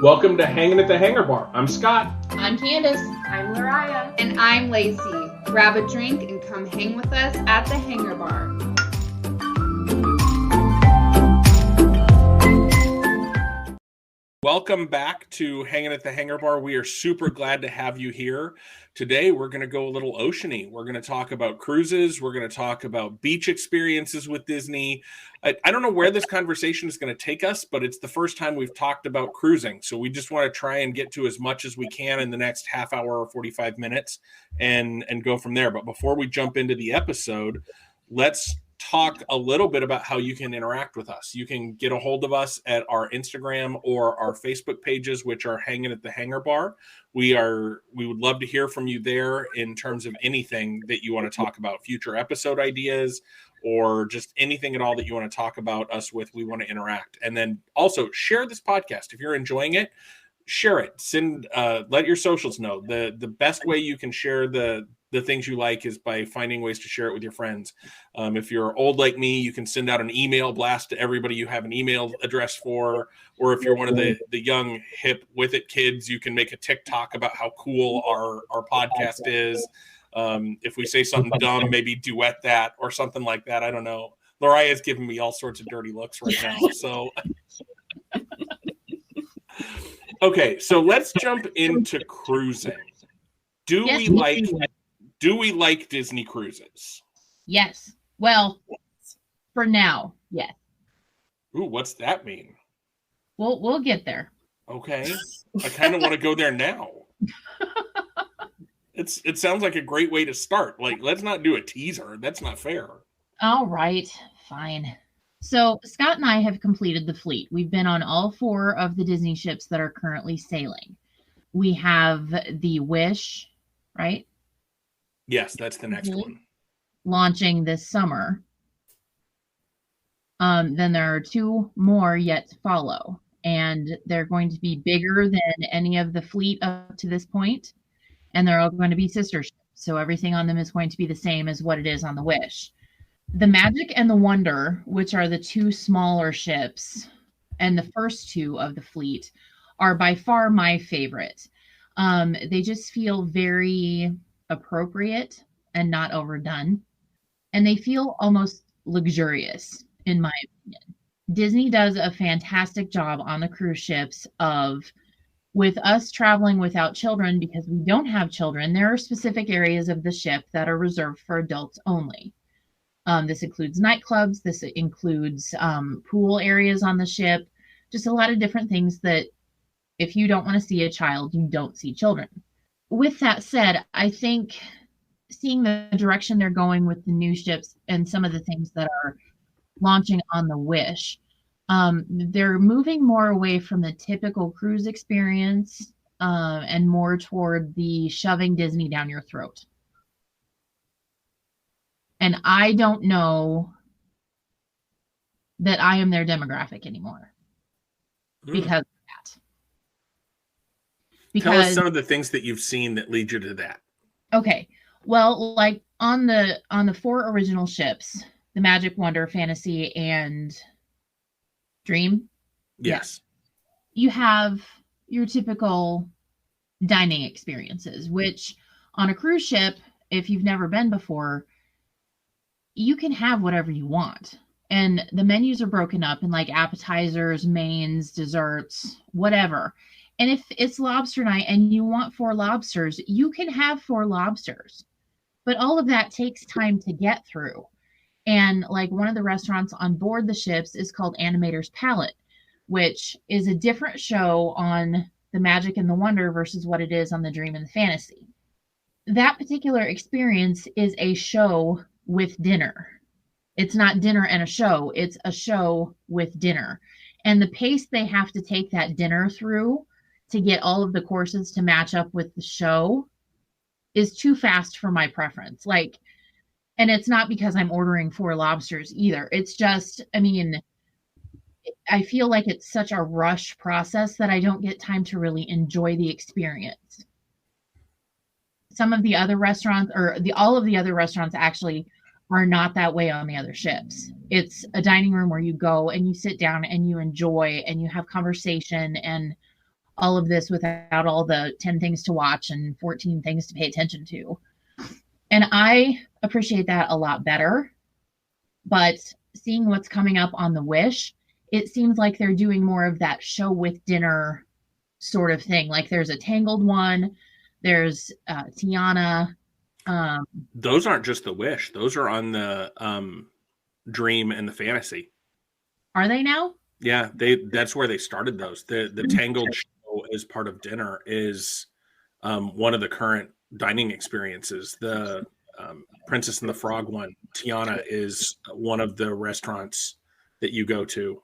Welcome to Hanging at the Hangar Bar. I'm Scott. I'm Candice. I'm Lariah. And I'm Lacey. Grab a drink and come hang with us at the Hangar Bar. Welcome back to Hanging at the Hangar Bar. We are super glad to have you here. Today, we're going to go a little oceany. We're going to talk about cruises. We're going to talk about beach experiences with Disney. I don't know where this conversation is going to take us, but it's the first time we've talked about cruising. So we just want to try and get to as much as we can in the next half hour or 45 minutes and go from there. But before we jump into the episode, let's talk a little bit about how you can interact with us. You can get a hold of us at our Instagram or our Facebook pages, which are Hanging at the Hangar Bar. We would love to hear from you there in terms of anything that you want to talk about, future episode ideas, or just anything at all that you want to talk about us with. We want to interact. And then also share this podcast. If you're enjoying it, share it. Let your socials know. The best way you can share the things you like is by finding ways to share it with your friends. If you're old like me, you can send out an email blast to everybody you have an email address for. Or if you're one of the young, hip, with it kids, you can make a TikTok about how cool our podcast is. If we say something dumb, maybe duet that or something like that. I don't know. Lariah is giving me all sorts of dirty looks right now. So, okay, so let's jump into cruising. Do we like Disney cruises? Yes. Well, for now, yes. Ooh, what's that mean? We'll get there. Okay. I kind of want to go there now. It sounds like a great way to start. Like, let's not do a teaser. That's not fair. All right. Fine. So Scott and I have completed the fleet. We've been on all 4 of the Disney ships that are currently sailing. We have the Wish, right? Yes, that's the next one. Launching this summer. Then there are 2 more yet to follow. And they're going to be bigger than any of the fleet up to this point. And they're all going to be sister ships. So everything on them is going to be the same as what it is on the Wish. The Magic and the Wonder, which are the 2 smaller ships and the first 2 of the fleet, are by far my favorite. They just feel very appropriate and not overdone. And they feel almost luxurious, in my opinion. Disney does a fantastic job on the cruise ships with us traveling without children, because we don't have children. There are specific areas of the ship that are reserved for adults only. This includes nightclubs. This includes pool areas on the ship. Just a lot of different things that if you don't want to see a child, you don't see children. With that said, I think seeing the direction they're going with the new ships and some of the things that are launching on the Wish, they're moving more away from the typical cruise experience and more toward the shoving Disney down your throat. And I don't know that I am their demographic anymore because of that. Tell us some of the things that you've seen that lead you to that. Okay. Well, like on the 4 original ships, the Magic, Wonder, Fantasy, and Dream. Yes. Yeah. You have your typical dining experiences, which on a cruise ship, if you've never been before, you can have whatever you want. And the menus are broken up in like appetizers, mains, desserts, whatever. And if it's lobster night and you want 4 lobsters, you can have 4 lobsters. But all of that takes time to get through. And like one of the restaurants on board the ships is called Animator's Palette, which is a different show on the Magic and the Wonder versus what it is on the Dream and the Fantasy. That particular experience is a show with dinner. It's not dinner and a show. It's a show with dinner. And the pace they have to take that dinner through to get all of the courses to match up with the show is too fast for my preference. Like, and it's not because I'm ordering 4 lobsters either. It's just, I mean, I feel like it's such a rush process that I don't get time to really enjoy the experience. Some of the other restaurants, all of the other restaurants actually are not that way on the other ships. It's a dining room where you go and you sit down and you enjoy and you have conversation and all of this without all the 10 things to watch and 14 things to pay attention to. And I appreciate that a lot better. But seeing what's coming up on the Wish, it seems like they're doing more of that show with dinner sort of thing. Like there's a Tangled one, there's Tiana. Those aren't just the Wish; those are on the Dream and the Fantasy. Are they now? Yeah, that's where they started those. The Tangled show as part of dinner is one of the current dining experiences. The Princess and the Frog one, Tiana, is one of the restaurants that you go to.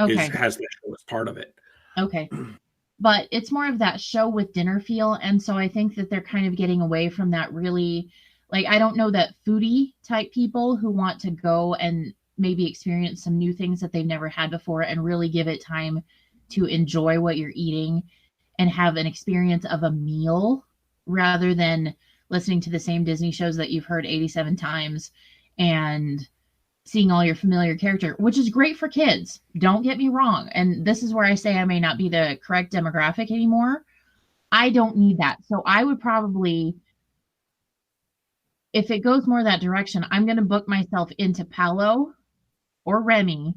Okay. Has the show as part of it. Okay. But it's more of that show with dinner feel. And so I think that they're kind of getting away from that really, like, I don't know that foodie type people who want to go and maybe experience some new things that they've never had before and really give it time to enjoy what you're eating and have an experience of a meal rather than listening to the same Disney shows that you've heard 87 times and seeing all your familiar character, which is great for kids. Don't get me wrong. And this is where I say I may not be the correct demographic anymore. I don't need that. So I would probably, if it goes more that direction, I'm going to book myself into Palo or Remy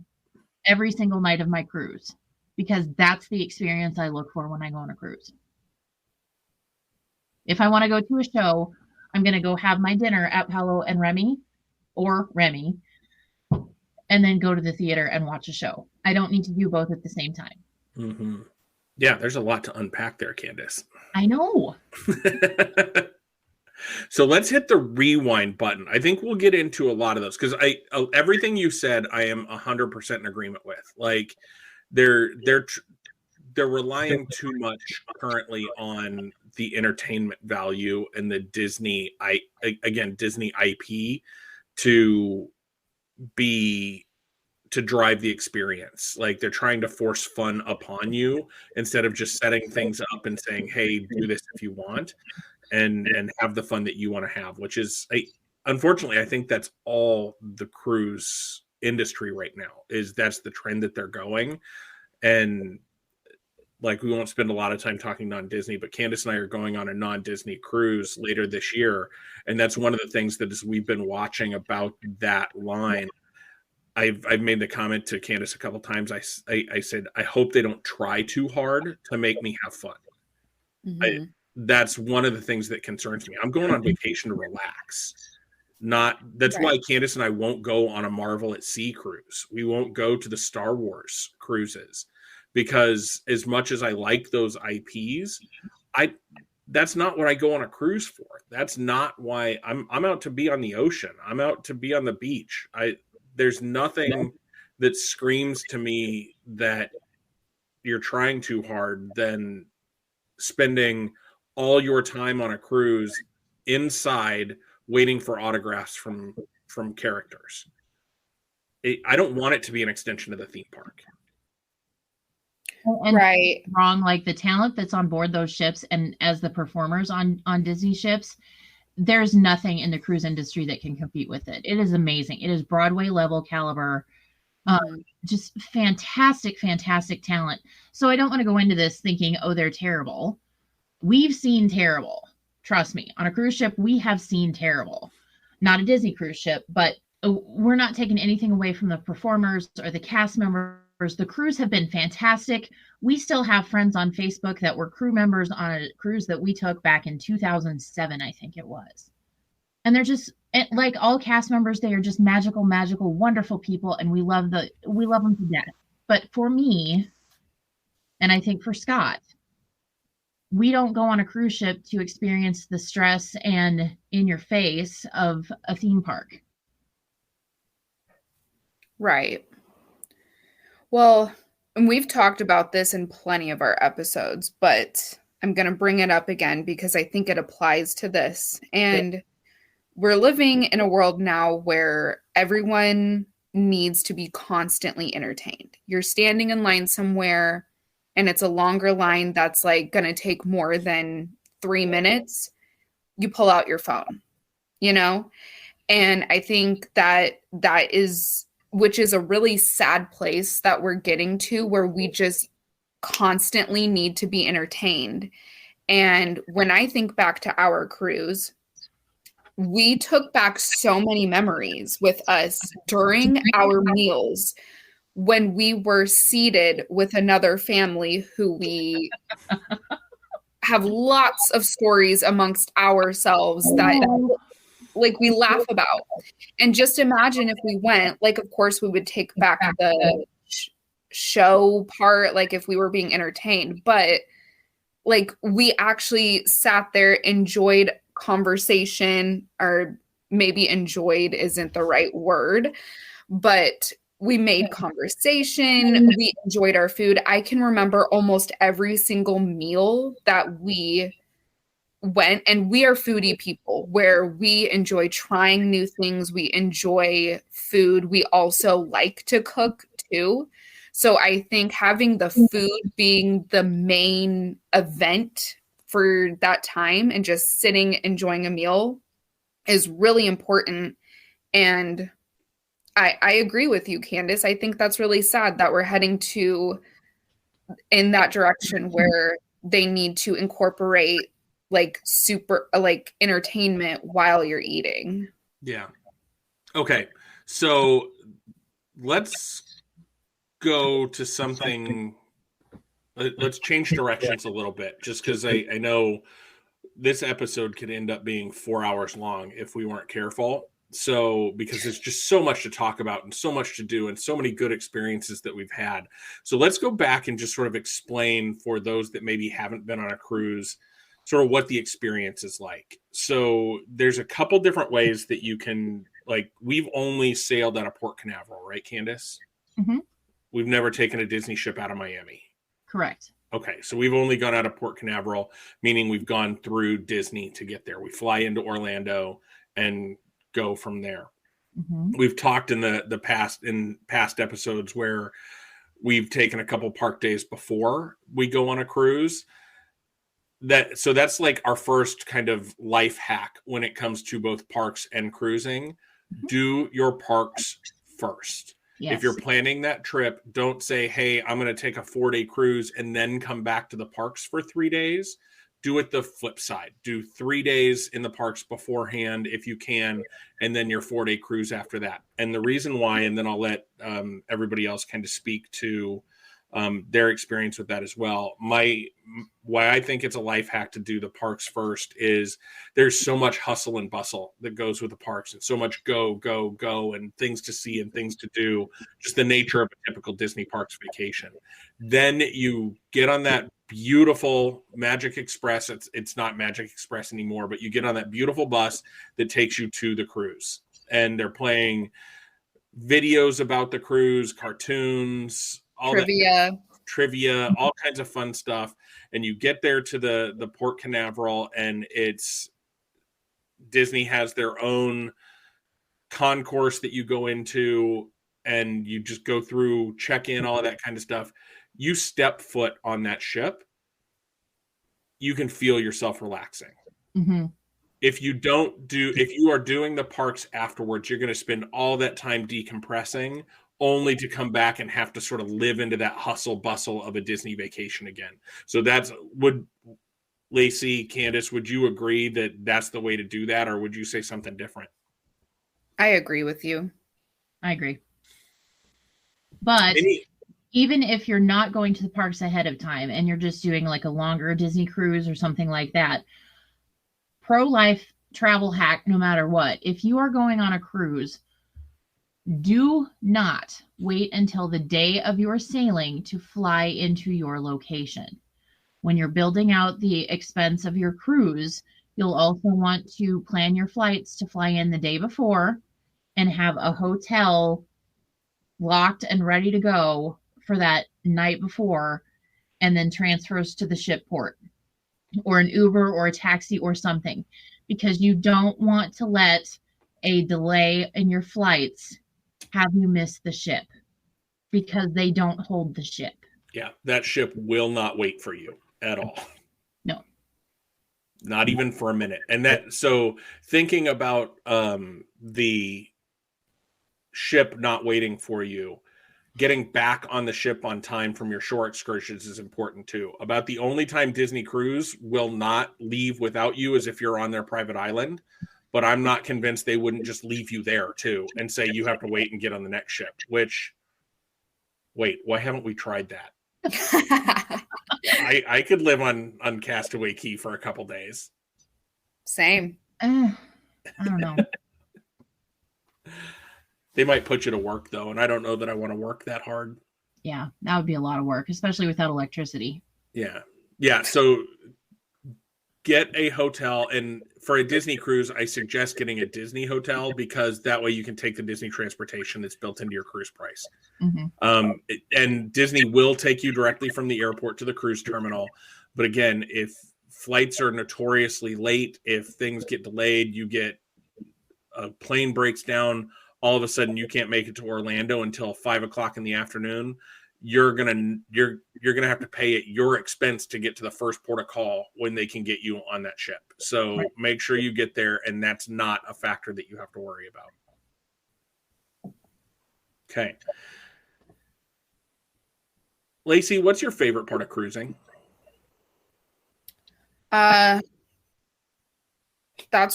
every single night of my cruise because that's the experience I look for when I go on a cruise. If I want to go to a show, I'm going to go have my dinner at Palo and Remy or Remy and then go to the theater and watch a show. I don't need to do both at the same time. Mm-hmm. Yeah, there's a lot to unpack there, Candice. I know. So let's hit the rewind button. I think we'll get into a lot of those because everything you said, I am 100% in agreement with. Like they're relying too much currently on the entertainment value and the Disney IP to drive the experience. Like they're trying to force fun upon you instead of just setting things up and saying, hey, do this if you want and have the fun that you want to have, which is unfortunately, I think that's all the cruise industry right now that's the trend that they're going. And like, we won't spend a lot of time talking non-Disney, but Candice and I are going on a non-Disney cruise later this year. And that's one of the things that we've been watching about that line. I've made the comment to Candice a couple of times. I said, I hope they don't try too hard to make me have fun. Mm-hmm. That's one of the things that concerns me. I'm going on vacation to relax. That's why Candice and I won't go on a Marvel at Sea cruise. We won't go to the Star Wars cruises because as much as I like those IPs, that's not what I go on a cruise for. That's not why I'm out to be on the ocean. I'm out to be on the beach. There's nothing that screams to me that you're trying too hard than spending all your time on a cruise inside waiting for autographs from characters. I don't want it to be an extension of the theme park. And right. Wrong, like the talent that's on board those ships and as the performers on Disney ships, there's nothing in the cruise industry that can compete with it. It is amazing. It is Broadway level caliber. Just fantastic talent. So I don't want to go into this thinking, oh, they're terrible. We've seen terrible. Trust me. On a cruise ship, we have seen terrible. Not a Disney cruise ship, but we're not taking anything away from the performers or the cast members. The crews have been fantastic. We still have friends on Facebook that were crew members on a cruise that we took back in 2007, I think it was. And they're just like all cast members, they are just magical, wonderful people, and we love them to death. But for me, and I think for Scott, we don't go on a cruise ship to experience the stress and in your face of a theme park. Right. Well, and we've talked about this in plenty of our episodes, but I'm going to bring it up again because I think it applies to this. And we're living in a world now where everyone needs to be constantly entertained. You're standing in line somewhere and it's a longer line that's like going to take more than 3 minutes. You pull out your phone, And I think that is, which is a really sad place that we're getting to where we just constantly need to be entertained. And when I think back to our cruise, we took back so many memories with us during our meals when we were seated with another family who we have lots of stories amongst ourselves that like we laugh about. And just imagine if we went, like, of course we would take back the show part, like if we were being entertained, but like we actually sat there, enjoyed conversation, or maybe enjoyed isn't the right word, but we made conversation, we enjoyed our food. I can remember almost every single meal that we went, and we are foodie people where we enjoy trying new things. We enjoy food. We also like to cook too. So I think having the food being the main event for that time and just sitting, enjoying a meal is really important. And I agree with you, Candice. I think that's really sad that we're heading in that direction where they need to incorporate like super like entertainment while you're eating. Yeah. Okay. So let's go to something. Let's change directions a little bit, just because I know this episode could end up being 4 hours long if we weren't careful. So, because there's just so much to talk about and so much to do and so many good experiences that we've had. So let's go back and just sort of explain for those that maybe haven't been on a cruise, sort of what the experience is like. So there's a couple different ways that you can, like, we've only sailed out of Port Canaveral, right, Candice? Mm-hmm. We've never taken a Disney ship out of Miami. Correct. Okay, so we've only gone out of Port Canaveral, meaning we've gone through Disney to get there. We fly into Orlando and go from there. Mm-hmm. We've talked in the past episodes where we've taken a couple park days before we go on a cruise. So that's like our first kind of life hack when it comes to both parks and cruising. Mm-hmm. Do your parks first. Yes. If you're planning that trip, don't say, hey, I'm going to take a 4-day cruise and then come back to the parks for 3 days. Do it the flip side. Do 3 days in the parks beforehand if you can, and then your 4-day cruise after that. And the reason why, and then I'll let everybody else kind of speak to their experience with that as well. Why I think it's a life hack to do the parks first is there's so much hustle and bustle that goes with the parks, and so much go, and things to see and things to do, just the nature of a typical Disney parks vacation. Then you get on that beautiful Magic Express. It's not Magic Express anymore, but you get on that beautiful bus that takes you to the cruise, and they're playing videos about the cruise, cartoons, all trivia, all kinds of fun stuff. And you get there to the Port Canaveral, and Disney has their own concourse that you go into, and you just go through, check in, all of that kind of stuff. You step foot on that ship, you can feel yourself relaxing. Mm-hmm. If you are doing the parks afterwards, you're going to spend all that time decompressing, only to come back and have to sort of live into that hustle bustle of a Disney vacation again. So would Lacey, Candice, would you agree that that's the way to do that, or would you say something different? I agree with you. I agree. But even if you're not going to the parks ahead of time and you're just doing like a longer Disney cruise or something like that, pro-life travel hack, no matter what, if you are going on a cruise, do not wait until the day of your sailing to fly into your location. When you're building out the expense of your cruise, you'll also want to plan your flights to fly in the day before and have a hotel locked and ready to go for that night before, and then transfers to the ship port or an Uber or a taxi or something, because you don't want to let a delay in your flights have you miss the ship, because they don't hold the ship. Yeah, that ship will not wait for you at all. No. Not even for a minute. And so thinking about the ship not waiting for you, getting back on the ship on time from your shore excursions is important too. About the only time Disney Cruise will not leave without you is if you're on their private island. But I'm not convinced they wouldn't just leave you there too and say you have to wait and get on the next ship. Wait, why haven't we tried that? I could live on Castaway Cay for a couple days. Same. I don't know. They might put you to work though, and I don't know that I want to work that hard. Yeah, that would be a lot of work, especially without electricity. Yeah. So get a hotel, and for a Disney cruise, I suggest getting a Disney hotel because that way you can take the Disney transportation that's built into your cruise price. Mm-hmm. And Disney will take you directly from the airport to the cruise terminal. But again, if flights are notoriously late, if things get delayed, you get a plane breaks down, all of a sudden you can't make it to Orlando until 5:00 in the afternoon. You're gonna have to pay at your expense to get to the first port of call when they can get you on that ship. So make sure you get there, and that's not a factor that you have to worry about. Okay. Lacey, what's your favorite part of cruising? That's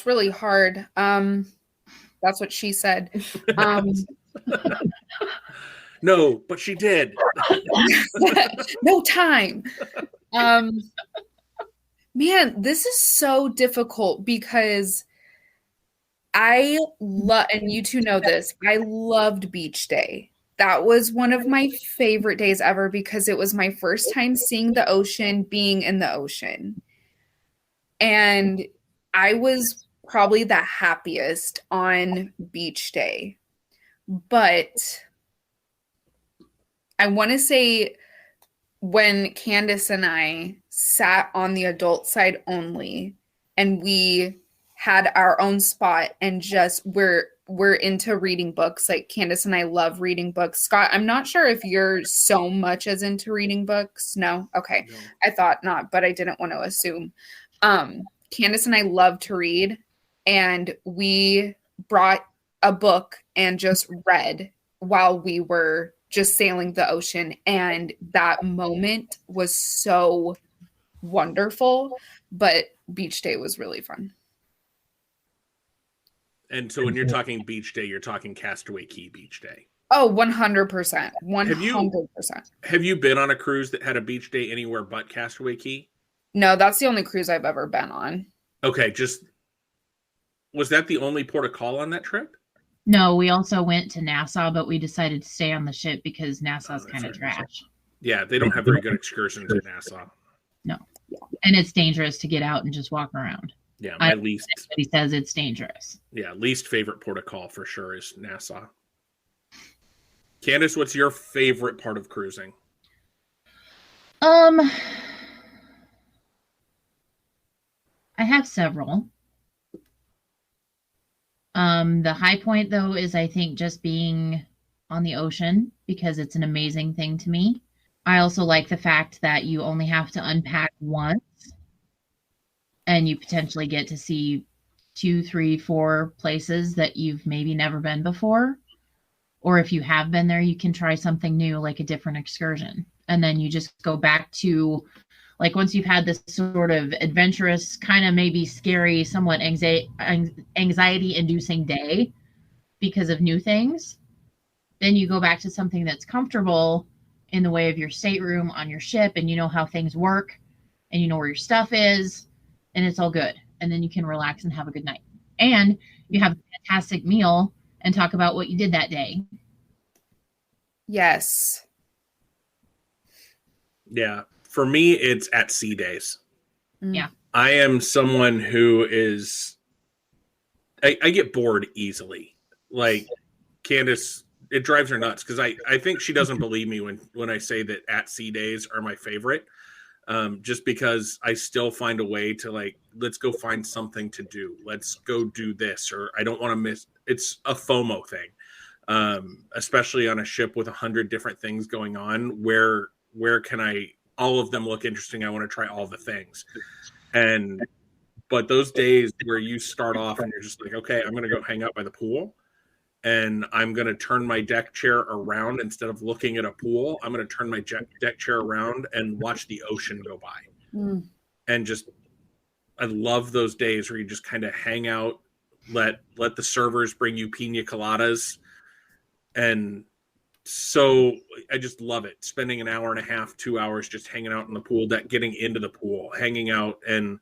really hard. That's what she said. No, but she did. No time. Man, this is so difficult because I love, and you two know this, I loved beach day. That was one of my favorite days ever because it was my first time seeing the ocean, being in the ocean. And I was probably the happiest on beach day. But I want to say when Candice and I sat on the adult side only and we had our own spot and just we're into reading books. Like Candice and I love reading books. Scott, I'm not sure if you're so much as into reading books. No? Okay. No. I thought not, but I didn't want to assume. Candice and I love to read, and we brought a book and just read while we were just sailing the ocean. And that moment was so wonderful, but beach day was really fun. And so when you're talking beach day, you're talking Castaway Cay beach day. Oh, 100%. 100%. Have you been on a cruise that had a beach day anywhere but Castaway Cay? No, that's the only cruise I've ever been on. Okay, was that the only port of call on that trip? No, we also went to Nassau, but we decided to stay on the ship because Nassau's kind of trash. Yeah, they don't have very good excursions in Nassau. No. And it's dangerous to get out and just walk around. Yeah, my least. He says it's dangerous. Yeah, least favorite port of call for sure is Nassau. Candice, what's your favorite part of cruising? I have several. The high point, though, is I think just being on the ocean because it's an amazing thing to me. I also like the fact that you only have to unpack once and you potentially get to see 2, 3, 4 places that you've maybe never been before. Or if you have been there, you can try something new, like a different excursion. And then you just go back to, like, once you've had this sort of adventurous, kind of maybe scary, somewhat anxiety-inducing day because of new things, then you go back to something that's comfortable in the way of your stateroom on your ship, and you know how things work, and you know where your stuff is, and it's all good. And then you can relax and have a good night. And you have a fantastic meal and talk about what you did that day. Yes. Yeah. For me, it's at sea days. Yeah. I am someone who is, I get bored easily. Like Candice, it drives her nuts because I think she doesn't believe me when I say that at sea days are my favorite. Just because I still find a way to, like, let's go find something to do. Let's go do this, or I don't want to miss. It's a FOMO thing, especially on a ship with 100 different things going on. Where can I? All of them look interesting. I want to try all the things. But those days where you start off and you're just like, okay, I'm going to go hang out by the pool. and I'm going to turn my deck chair around instead of looking at a pool. I'm going to turn my deck chair around and watch the ocean go by. And just, I love those days where you just kind of hang out, let the servers bring you pina coladas. And so I just love it. Spending an hour and a half, 2 hours just hanging out in the pool deck, getting into the pool, hanging out and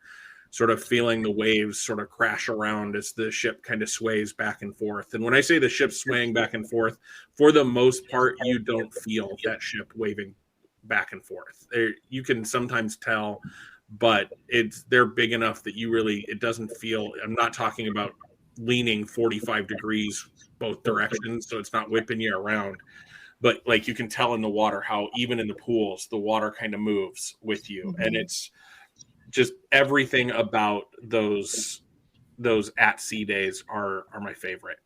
sort of feeling the waves sort of crash around as the ship kind of sways back and forth. And when I say the ship swaying back and forth, for the most part, you don't feel that ship waving back and forth. You can sometimes tell, but they're big enough that it doesn't feel, I'm not talking about leaning 45 degrees both directions, so it's not whipping you around. But like you can tell in the water how even in the pools, the water kind of moves with you. And it's just everything about those at sea days are my favorite.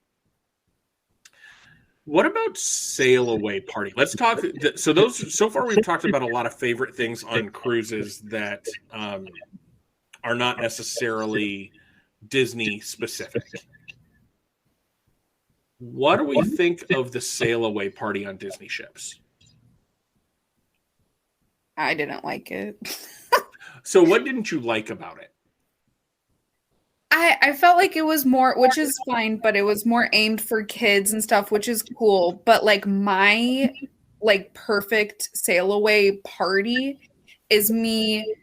What about sail away party? Let's talk. So far we've talked about a lot of favorite things on cruises that are not necessarily Disney specific. What do we think of the sail away party on Disney ships? I didn't like it. So what didn't you like about it? I felt like it was more, which is fine, but it was more aimed for kids and stuff, which is cool. But like my perfect sail away party is me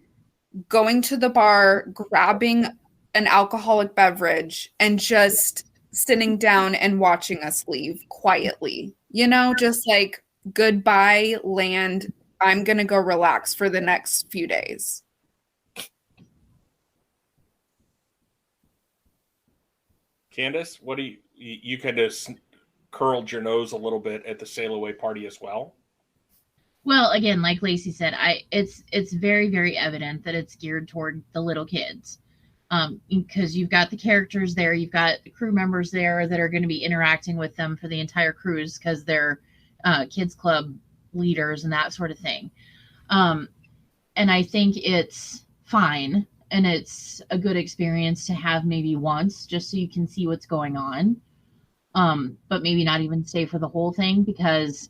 going to the bar, grabbing an alcoholic beverage, and just sitting down and watching us leave quietly. Just like goodbye land. I'm going to go relax for the next few days. Candice, what do you kind of curled your nose a little bit at the sail away party as well? Well, again, like Lacey said, it's very, very evident that it's geared toward the little kids. Because you've got the characters there, you've got the crew members there that are going to be interacting with them for the entire cruise because they're kids club leaders and that sort of thing. And I think it's fine. And it's a good experience to have maybe once just so you can see what's going on. But maybe not even stay for the whole thing because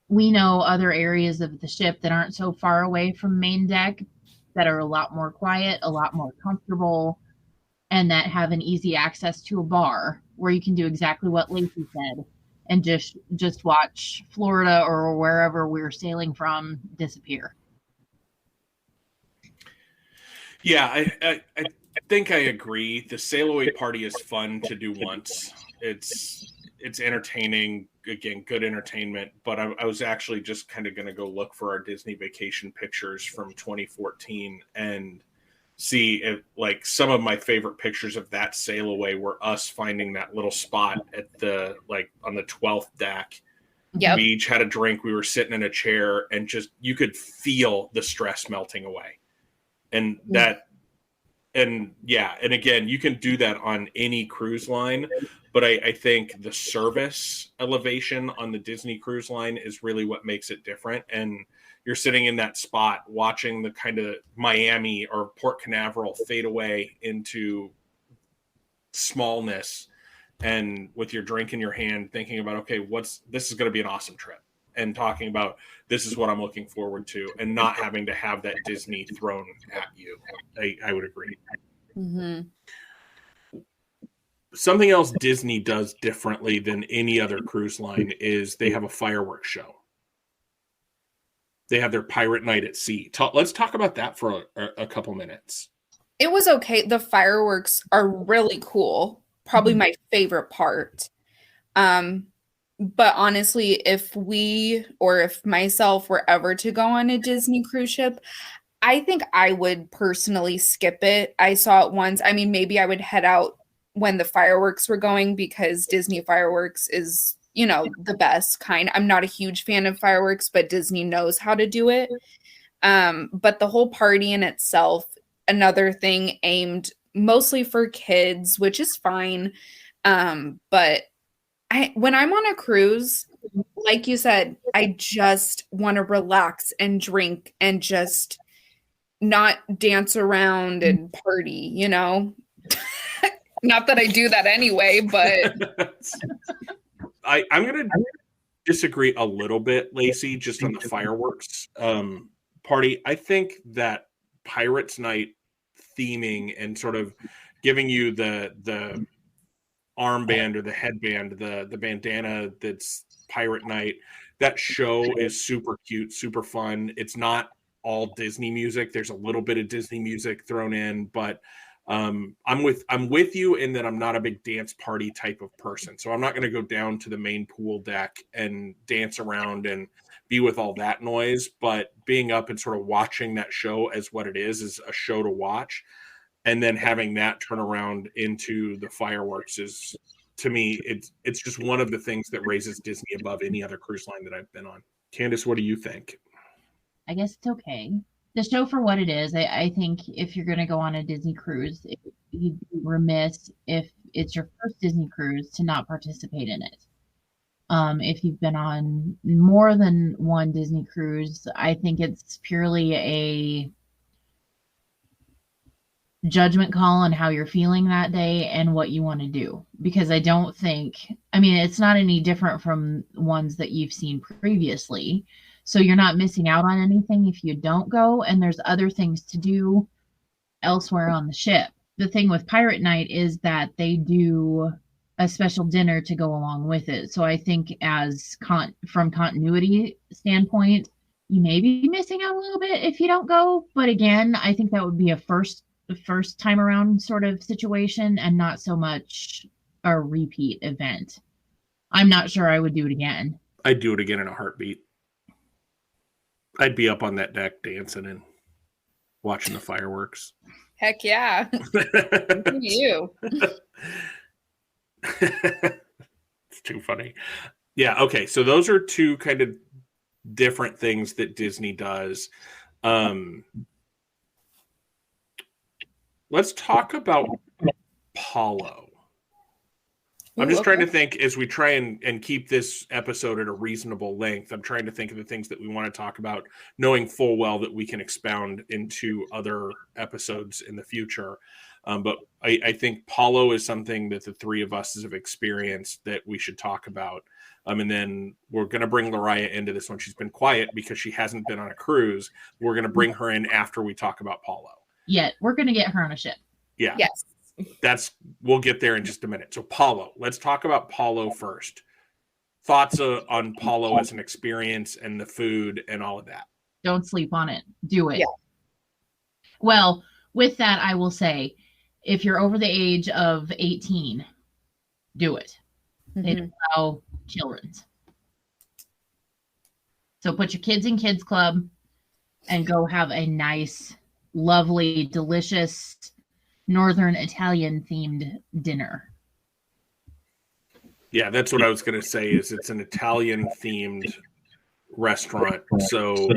we know other areas of the ship that aren't so far away from main deck that are a lot more quiet, a lot more comfortable, and that have an easy access to a bar where you can do exactly what Lacey said and just watch Florida or wherever we're sailing from disappear. Yeah, I think I agree. The sail away party is fun to do once. It's entertaining, again, good entertainment. But I was actually just kind of going to go look for our Disney vacation pictures from 2014 and see if like some of my favorite pictures of that sail away were us finding that little spot at the on the 12th deck. Yep. We each had a drink. We were sitting in a chair and just you could feel the stress melting away. And and again, you can do that on any cruise line, but I think the service elevation on the Disney cruise line is really what makes it different. And you're sitting in that spot watching the kind of Miami or Port Canaveral fade away into smallness and with your drink in your hand, thinking about, okay, this is going to be an awesome trip. And talking about this is what I'm looking forward to and not having to have that Disney thrown at you. I would agree. Mm-hmm. Something else Disney does differently than any other cruise line is they have a fireworks show. They have their pirate night at sea. Let's talk about that for a couple minutes. It was okay. The fireworks are really cool. Probably my favorite part. But honestly, if myself were ever to go on a Disney cruise ship, I think I would personally skip it. I saw it once. I mean, maybe I would head out when the fireworks were going because Disney fireworks is, the best kind. I'm not a huge fan of fireworks, but Disney knows how to do it. But the whole party in itself, another thing aimed mostly for kids, which is fine. But when I'm on a cruise, like you said, I just want to relax and drink and just not dance around and party, Not that I do that anyway, but I'm going to disagree a little bit, Lacey, just on the fireworks party. I think that Pirates Night theming and sort of giving you the armband or the headband, the bandana that's Pirate Night, that show is super cute, super fun. It's not all Disney music. There's a little bit of Disney music thrown in, but I'm with you in that I'm not a big dance party type of person. So I'm not going to go down to the main pool deck and dance around and be with all that noise. But being up and sort of watching that show as what it is a show to watch. And then having that turn around into the fireworks is, to me, it's just one of the things that raises Disney above any other cruise line that I've been on. Candice, what do you think? I guess it's okay. The show for what it is, I think if you're going to go on a Disney cruise, you'd be remiss if it's your first Disney cruise to not participate in it. If you've been on more than one Disney cruise, I think it's purely a judgment call on how you're feeling that day and what you want to do. Because I don't think, it's not any different from ones that you've seen previously. So you're not missing out on anything if you don't go, and there's other things to do elsewhere on the ship. The thing with Pirate Night is that they do a special dinner to go along with it. So I think from continuity standpoint, you may be missing out a little bit if you don't go. But again, I think that would be a first time around sort of situation and not so much a repeat event. I'm not sure I would do it again. I'd do it again in a heartbeat. I'd be up on that deck dancing and watching the fireworks. Heck yeah. You. It's too funny. Yeah, okay. So those are two kind of different things that Disney does. Let's talk about Palo. I'm just trying to think as we try and keep this episode at a reasonable length. I'm trying to think of the things that we want to talk about, knowing full well that we can expound into other episodes in the future. But I think Palo is something that the three of us have experienced that we should talk about. And then we're going to bring Lariah into this one. She's been quiet because she hasn't been on a cruise. We're going to bring her in after we talk about Palo. Yeah, we're going to get her on a ship. Yeah. Yes. We'll get there in just a minute. So Palo, let's talk about Palo first. Thoughts on Palo as an experience and the food and all of that. Don't sleep on it. Do it. Yeah. Well, with that, I will say, if you're over the age of 18, do it. They don't allow children's. So put your kids in kids club and go have a nice, lovely, delicious Northern Italian themed dinner. Yeah, that's what I was going to say. Is it's an Italian themed restaurant, so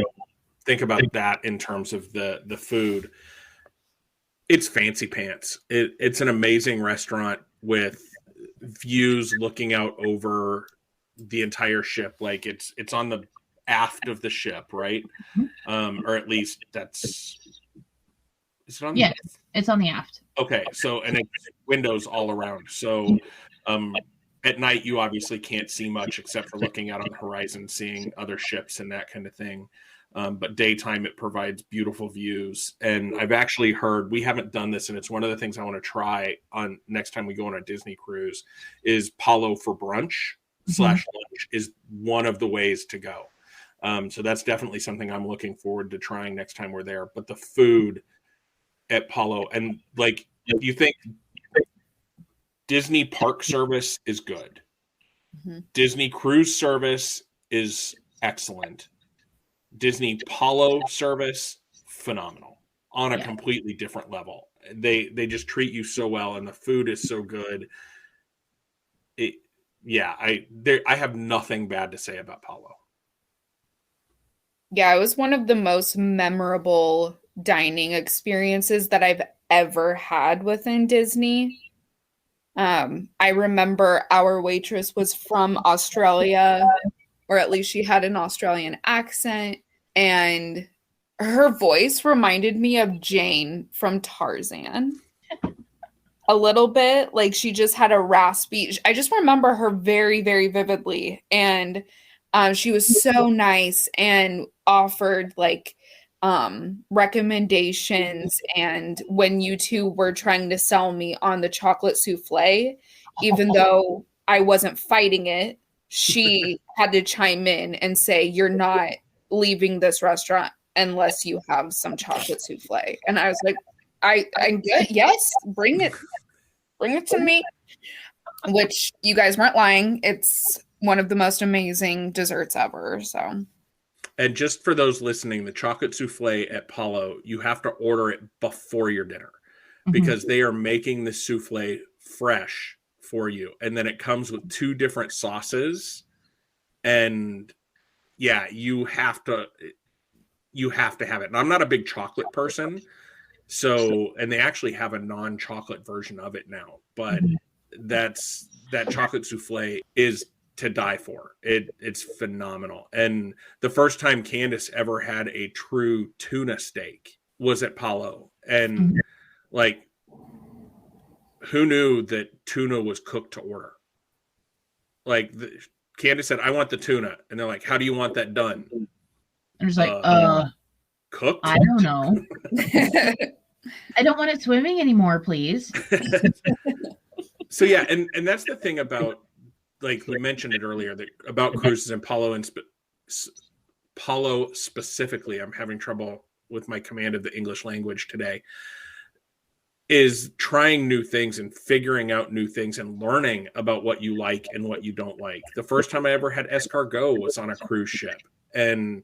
think about that in terms of the food. It's fancy pants. It's an amazing restaurant with views looking out over the entire ship. Like it's on the aft of the ship, right? Or at least that's. Is it on? Yeah, it's on the aft. Okay, so and it's windows all around. So at night you obviously can't see much except for looking out on the horizon, seeing other ships and that kind of thing. But daytime it provides beautiful views. And I've actually heard, we haven't done this, and it's one of the things I want to try on next time we go on a Disney cruise, is Palo for brunch / lunch is one of the ways to go. So that's definitely something I'm looking forward to trying next time we're there. But the food at Palo, and like, you think Disney park service is good. Disney cruise service is excellent. Disney Palo service, phenomenal on a completely different level. They just treat you so well, and the food is so good. I have nothing bad to say about Palo. Yeah, it was one of the most memorable dining experiences that I've ever had within Disney. I remember our waitress was from Australia, or at least she had an Australian accent, and her voice reminded me of Jane from Tarzan. a little bit. Like she just had a raspy. I just remember her very, very vividly. And she was so nice and offered like recommendations. And when you two were trying to sell me on the chocolate souffle, even though I wasn't fighting it, she had to chime in and say, "You're not leaving this restaurant unless you have some chocolate souffle." And I was like, I'm good. Yes, bring it to me. Which you guys weren't lying. It's one of the most amazing desserts ever. So, and just for those listening, the chocolate souffle at Paulo, you have to order it before your dinner because they are making the souffle fresh for you, and then it comes with 2 different sauces, and yeah, you have to have it. And I'm not a big chocolate person, so, and they actually have a non-chocolate version of it now, but that chocolate souffle is to die for. It's phenomenal. And the first time Candice ever had a true tuna steak was at Paulo, and like, who knew that tuna was cooked to order? Like, Candice said, "I want the tuna," and they're like, "How do you want that done?" And it's like, cooked? I don't know. I don't want it swimming anymore, please. So yeah, and that's the thing about, like we mentioned it earlier, about cruises and Paulo, and Paulo specifically. I'm having trouble with my command of the English language today. Is trying new things and figuring out new things and learning about what you like and what you don't like. The first time I ever had escargot was on a cruise ship, and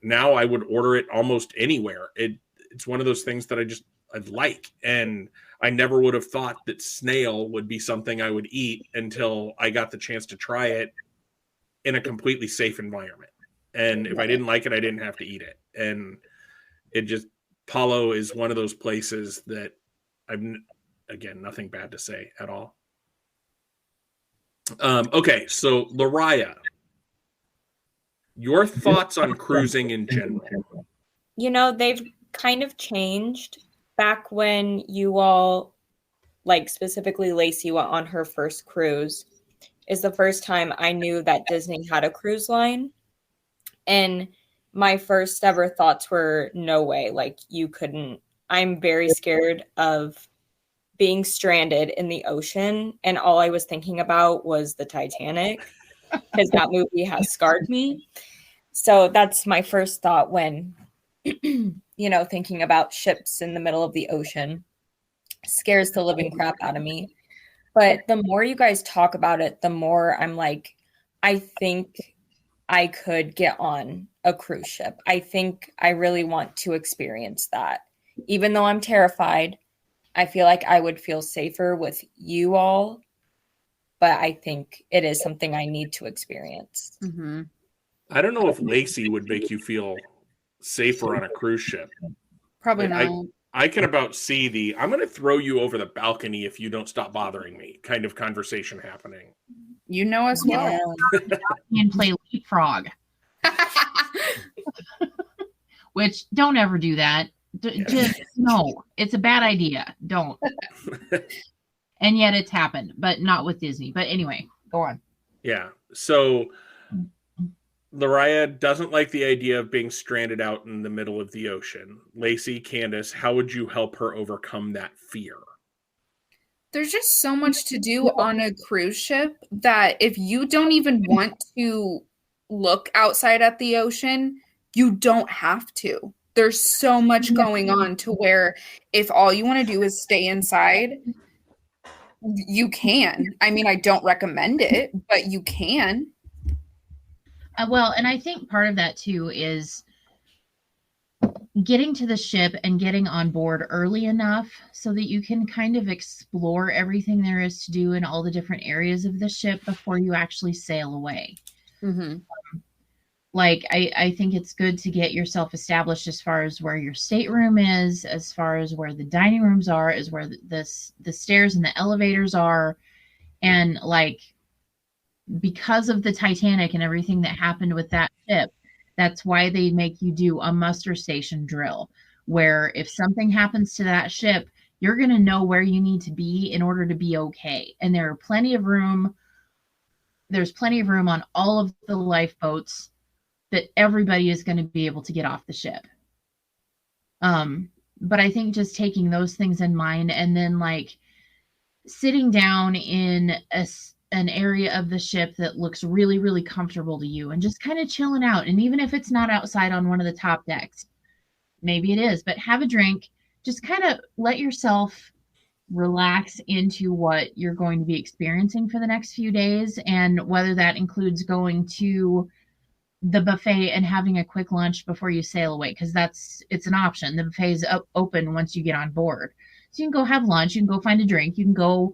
now I would order it almost anywhere. It's one of those things that I like, and I never would have thought that snail would be something I would eat until I got the chance to try it in a completely safe environment. And if I didn't like it, I didn't have to eat it. And Paulo is one of those places that again, nothing bad to say at all. Okay, so Lariah, your thoughts on cruising in general? You know, they've kind of changed. Back when you all, like specifically Lacey, went on her first cruise, is the first time I knew that Disney had a cruise line. And my first ever thoughts were, no way, like you couldn't. I'm very scared of being stranded in the ocean. And all I was thinking about was the Titanic, because that movie has scarred me. So that's my first thought when, thinking about ships in the middle of the ocean. Scares the living crap out of me. But the more you guys talk about it, the more I'm like, I think I could get on a cruise ship. I think I really want to experience that. Even though I'm terrified, I feel like I would feel safer with you all. But I think it is something I need to experience. Mm-hmm. I don't know if Lacey would make you feel safer on a cruise ship. Probably not. I can about see I'm going to throw you over the balcony if you don't stop bothering me kind of conversation happening. You know as well. And play leapfrog. Which, don't ever do that. Just, no. It's a bad idea. Don't. And yet it's happened, but not with Disney. But anyway, go on. Yeah. So Lariah doesn't like the idea of being stranded out in the middle of the ocean. Lacey, Candice, how would you help her overcome that fear? There's just so much to do on a cruise ship that if you don't even want to look outside at the ocean, you don't have to. There's so much going on to where if all you want to do is stay inside, you can. I mean, I don't recommend it, but you can. Well, and I think part of that too is getting to the ship and getting on board early enough so that you can kind of explore everything there is to do in all the different areas of the ship before you actually sail away. Mm-hmm. I think it's good to get yourself established as far as where your stateroom is, as far as where the dining rooms are, as where the stairs and the elevators are. And because of the Titanic and everything that happened with that ship, that's why they make you do a muster station drill, where if something happens to that ship, you're going to know where you need to be in order to be okay. And there's plenty of room on all of the lifeboats that everybody is going to be able to get off the ship. But I think just taking those things in mind, and then like sitting down in an area of the ship that looks really, really comfortable to you and just kind of chilling out. And even if it's not outside on one of the top decks, maybe it is, but have a drink, just kind of let yourself relax into what you're going to be experiencing for the next few days. And whether that includes going to the buffet and having a quick lunch before you sail away, because it's an option. The buffet is open once you get on board. So you can go have lunch, you can go find a drink, you can go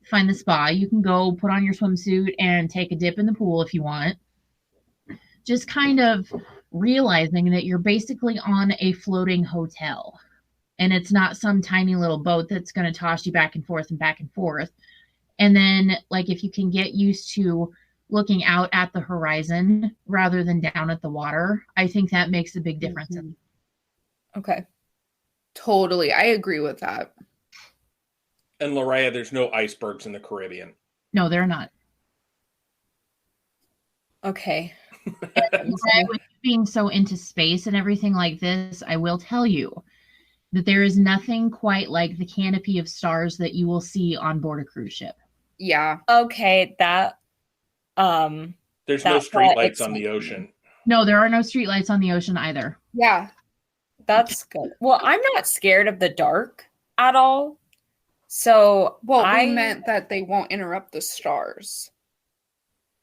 find the spa, you can go put on your swimsuit and take a dip in the pool if you want. Just kind of realizing that you're basically on a floating hotel. And it's not some tiny little boat that's going to toss you back and forth and back and forth. And then, like, if you can get used to looking out at the horizon rather than down at the water, I think that makes a big difference. Mm-hmm. Okay. Totally. I agree with that. And Lariah, there's no icebergs in the Caribbean. No, they're not. Okay. With being so into space and everything like this, I will tell you that there is nothing quite like the canopy of stars that you will see on board a cruise ship. Yeah. Okay, that there's no street lights on the ocean. No, there are no street lights on the ocean either. Yeah. That's good. Well, I'm not scared of the dark at all. So we meant that they won't interrupt the stars.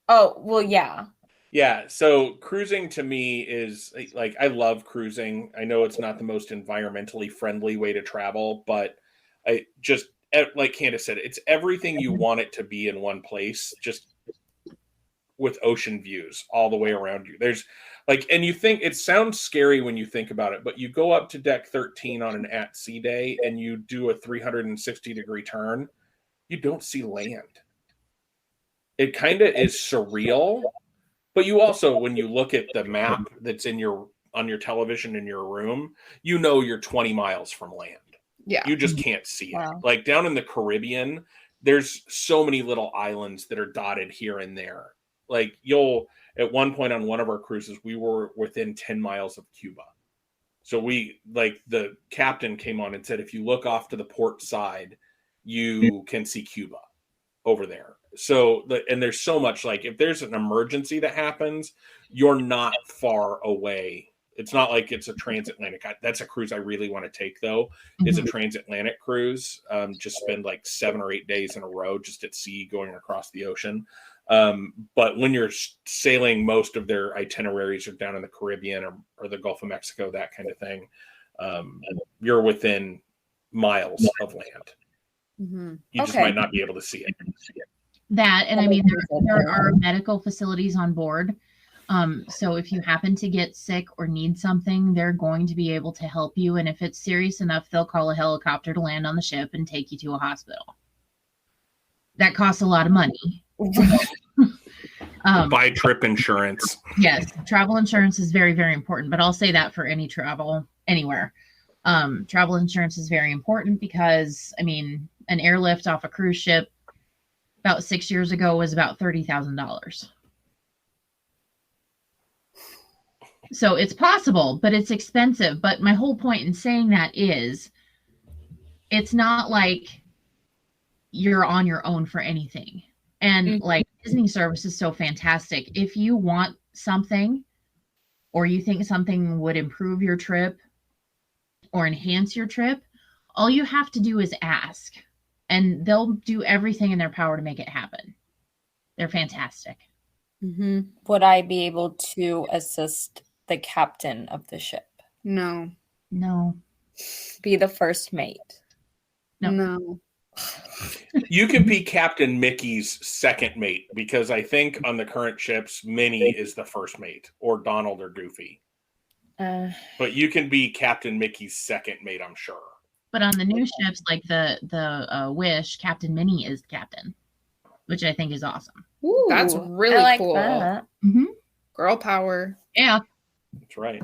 Oh, well, yeah. Yeah, so cruising to me is like, I love cruising. I know it's not the most environmentally friendly way to travel, but I just, like Candice said, it's everything you want it to be in one place, just with ocean views all the way around you. There's like, and you think it sounds scary when you think about it, but you go up to deck 13 on an at-sea day and you do a 360-degree turn, you don't see land. It kind of is surreal. But you also, when you look at the map that's on your television in your room, you know you're 20 miles from land. Yeah. You just can't see it. Wow. Like down in the Caribbean, there's so many little islands that are dotted here and there. Like at one point on one of our cruises, we were within 10 miles of Cuba. So the captain came on and said, if you look off to the port side, you can see Cuba over there. So, and there's so much, like, if there's an emergency that happens, you're not far away. It's not like it's a transatlantic. That's a cruise I really want to take, though, is a transatlantic cruise. Just spend like 7 or 8 days in a row just at sea going across the ocean. But when you're sailing, most of their itineraries are down in the Caribbean or the Gulf of Mexico, that kind of thing. You're within miles of land. Mm-hmm. You just might not be able to see it. That, and I mean, there are medical facilities on board. So if you happen to get sick or need something, they're going to be able to help you. And if it's serious enough, they'll call a helicopter to land on the ship and take you to a hospital. That costs a lot of money. Buy trip insurance. Yes, travel insurance is very, very important. But I'll say that for any travel anywhere. Travel insurance is very important because, I mean, an airlift off a cruise ship about 6 years ago was about $30,000. So it's possible, but it's expensive. But my whole point in saying that is it's not like you're on your own for anything. And like Disney service is so fantastic. If you want something or you think something would improve your trip or enhance your trip, all you have to do is ask. And they'll do everything in their power to make it happen. They're fantastic. Mm-hmm. Would I be able to assist the captain of the ship? No. Be the first mate? No. You can be Captain Mickey's second mate, because I think on the current ships, Minnie is the first mate, or Donald or Goofy. But you can be Captain Mickey's second mate, I'm sure. But on the new ships, like the Wish, Captain Minnie is the captain, which I think is awesome. Ooh, that's really I like cool. That. Mm-hmm. Girl power. Yeah. That's right.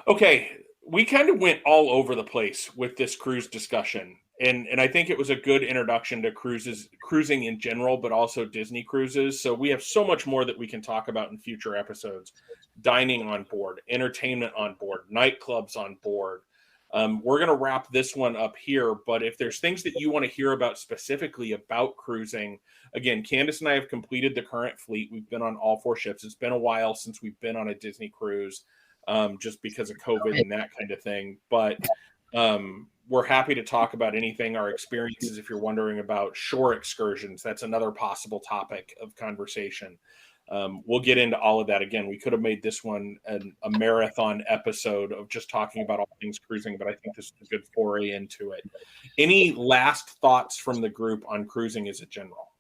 Okay, we kind of went all over the place with this cruise discussion. And I think it was a good introduction to cruising in general, but also Disney cruises. So we have so much more that we can talk about in future episodes. Dining on board, entertainment on board, nightclubs on board. We're going to wrap this one up here, but if there's things that you want to hear about specifically about cruising, again, Candice and I have completed the current fleet. We've been on all 4 ships. It's been a while since we've been on a Disney cruise, just because of COVID and that kind of thing. But we're happy to talk about anything, our experiences. If you're wondering about shore excursions, that's another possible topic of conversation. We'll get into all of that. Again, we could have made this one a marathon episode of just talking about all things cruising, but I think this is a good foray into it. Any last thoughts from the group on cruising as a general,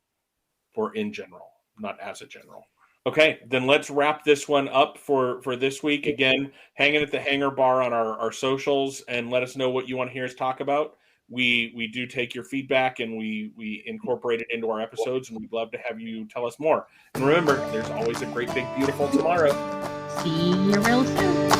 or in general, not as a general? Okay, then let's wrap this one up for this week. Again, hanging at the Hangar Bar on our socials, and let us know what you want to hear us talk about. We do take your feedback, and we incorporate it into our episodes, and we'd love to have you tell us more. And remember, there's always a great, big, beautiful tomorrow. See you real soon.